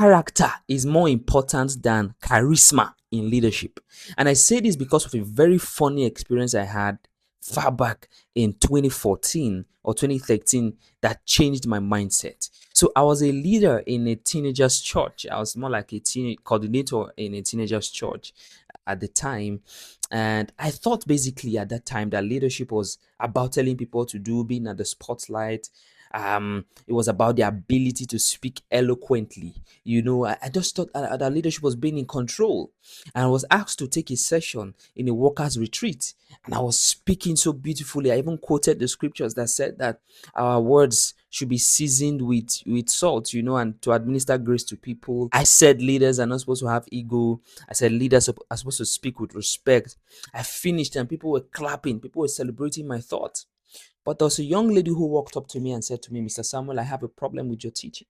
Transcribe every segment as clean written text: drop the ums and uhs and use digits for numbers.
character is more important than charisma in leadership. And I say this because of a very funny experience I had far back in 2014 or 2013 that changed my mindset. So I was a leader in a teenagers church. I was more like a teen coordinator in a teenagers church at the time. And I thought basically at that time that leadership was about telling people to do, being at the spotlight. It was about the ability to speak eloquently. I just thought that leadership was being in control. And I was asked to take a session in a workers' retreat. And I was speaking so beautifully. I even quoted the scriptures that said that our words should be seasoned with salt, and to administer grace to people. I said leaders are not supposed to have ego. I said leaders are supposed to speak with respect. I finished and people were clapping, people were celebrating my thoughts. But there was a young lady who walked up to me and said to me, "Mr. Samuel, I have a problem with your teaching."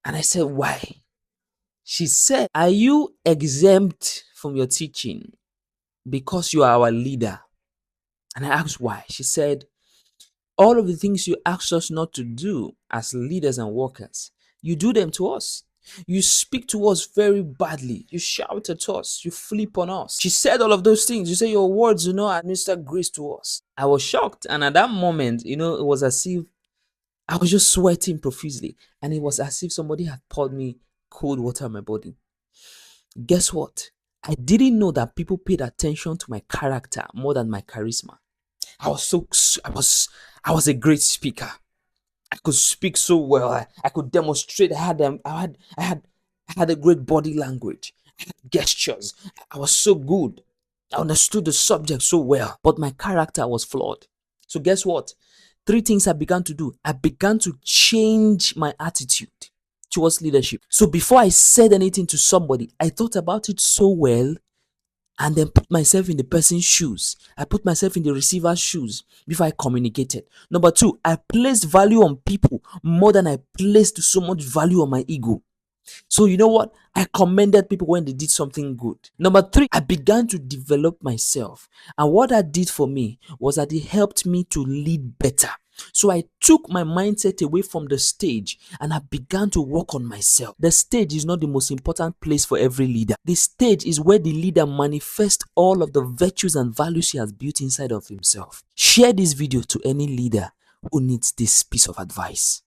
And I said, "Why?" She said, "Are you exempt from your teaching because you are our leader?" And I asked why. She said, "All of the things you asked us not to do as leaders and workers, you do them to us. You speak to us very badly. You shout at us. You flip on us." She said all of those things. You say your words do not administer grace to us. I was shocked. And at that moment, it was as if I was just sweating profusely. And it was as if somebody had poured me cold water on my body. Guess what? I didn't know that people paid attention to my character more than my charisma. I was a great speaker. I could speak so well. I could demonstrate. I had a great body language. I had gestures. I was so good. I understood the subject so well, but my character was flawed. So guess what? Three things I began to do. I began to change my attitude towards leadership. So before I said anything to somebody, I thought about it so well and then put myself in the person's shoes. I put myself in the receiver's shoes before I communicated. Number two, I placed value on people more than I placed so much value on my ego. So you know what? I commended people when they did something good. Number three, I began to develop myself. And what that did for me was that it helped me to lead better. So I took my mindset away from the stage and I began to work on myself. The stage is not the most important place for every leader. The stage is where the leader manifests all of the virtues and values he has built inside of himself. Share this video to any leader who needs this piece of advice.